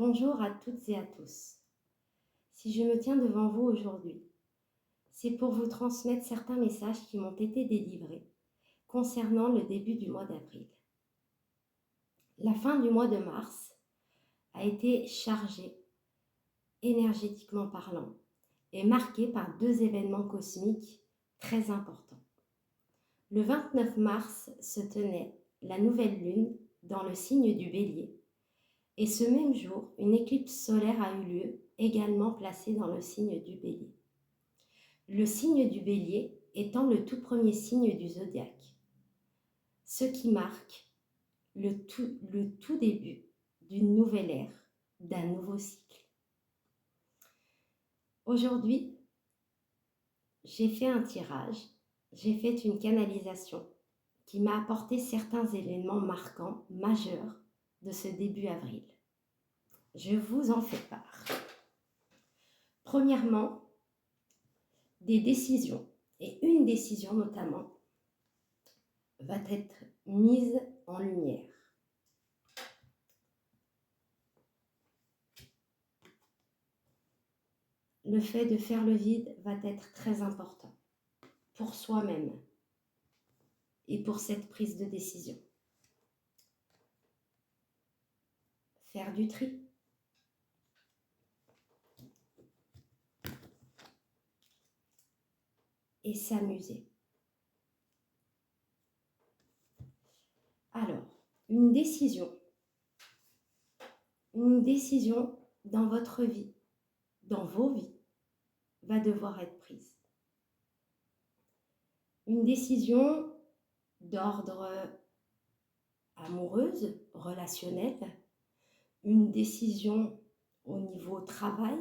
Bonjour à toutes et à tous. Si je me tiens devant vous aujourd'hui, c'est pour vous transmettre certains messages qui m'ont été délivrés concernant le début du mois d'avril. La fin du mois de mars a été chargée, énergétiquement parlant, et marquée par deux événements cosmiques très importants. Le 29 mars se tenait la nouvelle lune dans le signe du Bélier, et ce même jour, une éclipse solaire a eu lieu, également placée dans le signe du Bélier. Le signe du Bélier étant le tout premier signe du zodiaque, ce qui marque le tout début d'une nouvelle ère, d'un nouveau cycle. Aujourd'hui, j'ai fait un tirage, j'ai fait une canalisation qui m'a apporté certains éléments marquants, majeurs de ce début avril. Je vous en fais part. Premièrement, des décisions, et une décision notamment, va être mise en lumière. Le fait de faire le vide va être très important pour soi-même et pour cette prise de décision. Faire du tri. Et s'amuser. Alors, une décision dans votre vie, dans vos vies, va devoir être prise. Une décision d'ordre amoureuse, relationnelle, une décision au niveau travail,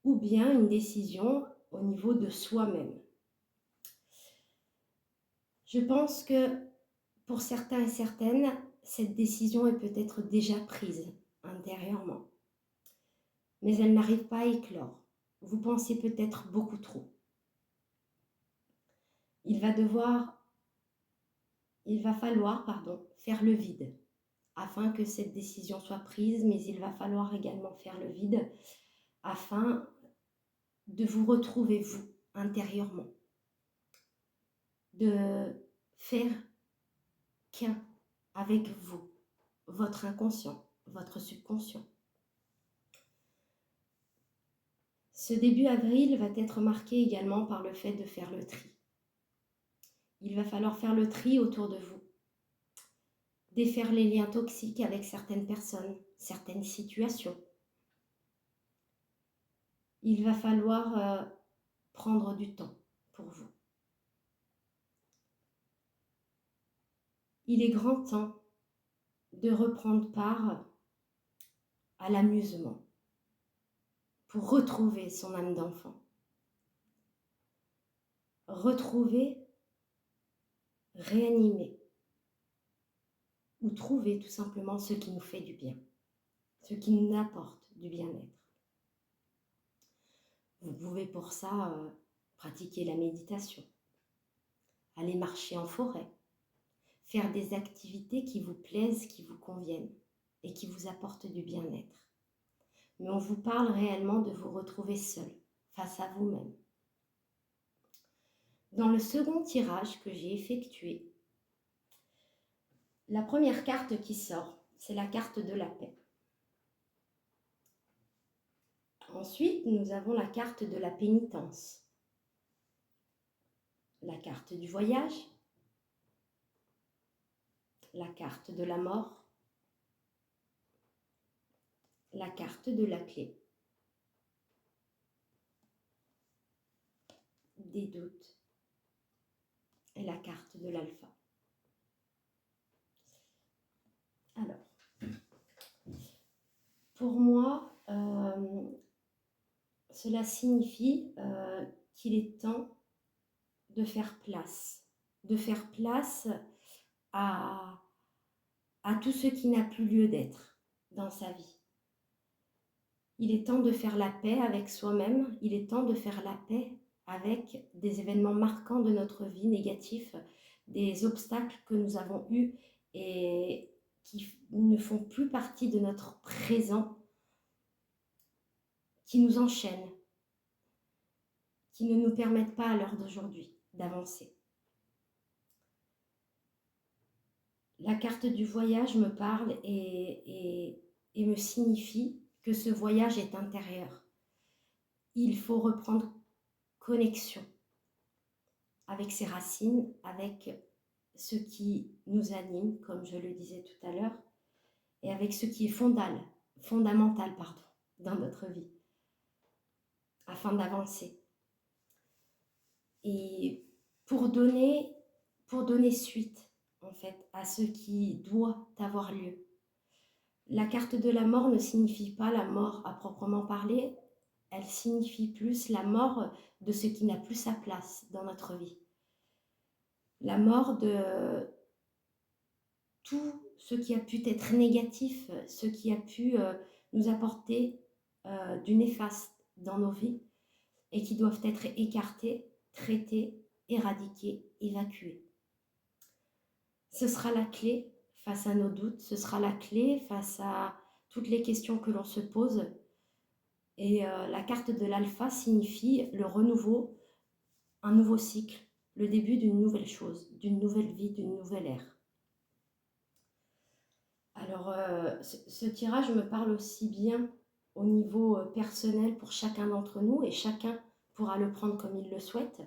ou bien une décision au niveau de soi-même. Je pense que pour certains et certaines, cette décision est peut-être déjà prise intérieurement, mais elle n'arrive pas à éclore. Vous pensez peut-être beaucoup trop. Il va falloir faire le vide afin que cette décision soit prise, mais il va falloir également faire le vide afin de vous retrouver vous intérieurement, de faire qu'un avec vous, votre inconscient, votre subconscient. Ce début avril va être marqué également par le fait de faire le tri. Il va falloir faire le tri autour de vous, défaire les liens toxiques avec certaines personnes, certaines situations. Il va falloir prendre du temps pour vous. Il est grand temps de reprendre part à l'amusement pour retrouver son âme d'enfant. Retrouver, réanimer ou trouver tout simplement ce qui nous fait du bien, ce qui nous apporte du bien-être. Vous pouvez pour ça pratiquer la méditation, aller marcher en forêt, faire des activités qui vous plaisent, qui vous conviennent et qui vous apportent du bien-être. Mais on vous parle réellement de vous retrouver seul, face à vous-même. Dans le second tirage que j'ai effectué, la première carte qui sort, c'est la carte de la paix. Ensuite, nous avons la carte de la pénitence, la carte du voyage, la carte de la mort, la carte de la clé, des doutes et la carte de l'alpha. Alors, pour moi, cela signifie qu'il est temps de faire place à tout ce qui n'a plus lieu d'être dans sa vie. Il est temps de faire la paix avec soi-même, il est temps de faire la paix avec des événements marquants de notre vie négatifs, des obstacles que nous avons eus et qui ne font plus partie de notre présent, qui nous enchaînent, qui ne nous permettent pas à l'heure d'aujourd'hui d'avancer. La carte du voyage me parle et me signifie que ce voyage est intérieur. Il faut reprendre connexion avec ses racines, avec ce qui nous anime, comme je le disais tout à l'heure, et avec ce qui est fondamental dans notre vie, afin d'avancer. Et pour donner suite, en fait, à ce qui doit avoir lieu. La carte de la mort ne signifie pas la mort à proprement parler, elle signifie plus la mort de ce qui n'a plus sa place dans notre vie. La mort de tout ce qui a pu être négatif, ce qui a pu nous apporter du néfaste dans nos vies et qui doivent être écartés, traités, éradiqués, évacués. Ce sera la clé face à nos doutes, ce sera la clé face à toutes les questions que l'on se pose. Et la carte de l'alpha signifie le renouveau, un nouveau cycle, le début d'une nouvelle chose, d'une nouvelle vie, d'une nouvelle ère. Alors, ce tirage me parle aussi bien au niveau personnel pour chacun d'entre nous, et chacun pourra le prendre comme il le souhaite.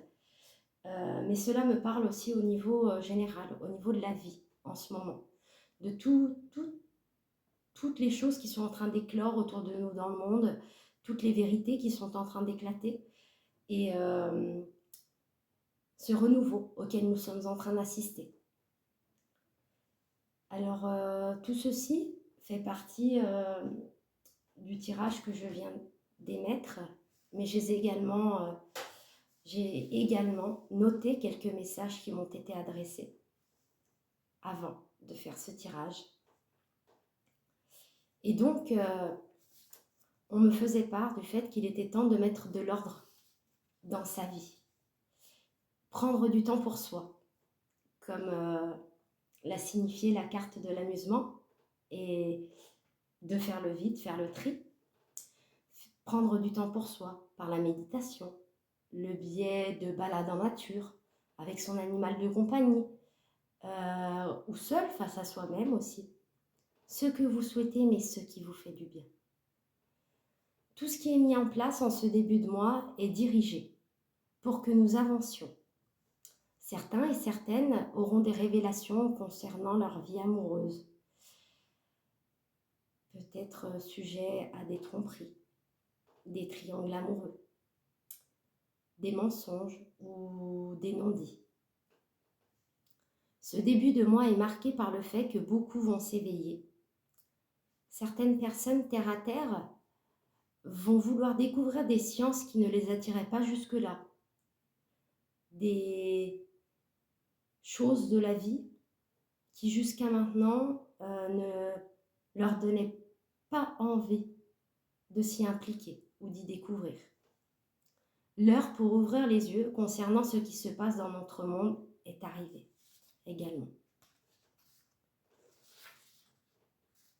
Mais cela me parle aussi au niveau général, au niveau de la vie en ce moment, de toutes les choses qui sont en train d'éclore autour de nous dans le monde, toutes les vérités qui sont en train d'éclater, et ce renouveau auquel nous sommes en train d'assister. Alors, tout ceci fait partie du tirage que je viens d'émettre, mais j'ai également noté quelques messages qui m'ont été adressés avant de faire ce tirage. Et donc, on me faisait part du fait qu'il était temps de mettre de l'ordre dans sa vie. Prendre du temps pour soi, comme l'a signifié la carte de l'amusement, et de faire le vide, faire le tri. Prendre du temps pour soi par la méditation, le biais de balade en nature, avec son animal de compagnie, ou seul face à soi-même aussi. Ce que vous souhaitez, mais ce qui vous fait du bien. Tout ce qui est mis en place en ce début de mois est dirigé pour que nous avancions. Certains et certaines auront des révélations concernant leur vie amoureuse, peut-être sujet à des tromperies, des triangles amoureux, des mensonges ou des non-dits. Ce début de mois est marqué par le fait que beaucoup vont s'éveiller. Certaines personnes terre à terre vont vouloir découvrir des sciences qui ne les attiraient pas jusque-là, des choses de la vie qui jusqu'à maintenant ne leur donnaient pas envie de s'y impliquer ou d'y découvrir. L'heure pour ouvrir les yeux concernant ce qui se passe dans notre monde est arrivée également.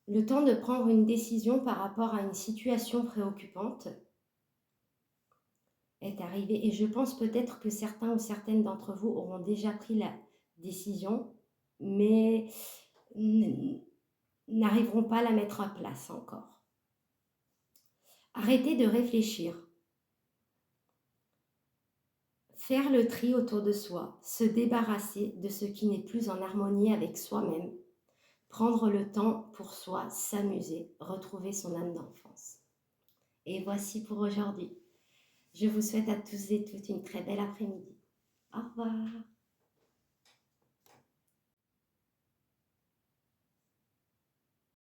Le temps de prendre une décision par rapport à une situation préoccupante est arrivé, et je pense peut-être que certains ou certaines d'entre vous auront déjà pris la décision, mais n'arriveront pas à la mettre en place encore. Arrêtez de réfléchir. Faire le tri autour de soi, se débarrasser de ce qui n'est plus en harmonie avec soi-même, prendre le temps pour soi, s'amuser, retrouver son âme d'enfance. Et voici pour aujourd'hui. Je vous souhaite à tous et toutes une très belle après-midi. Au revoir.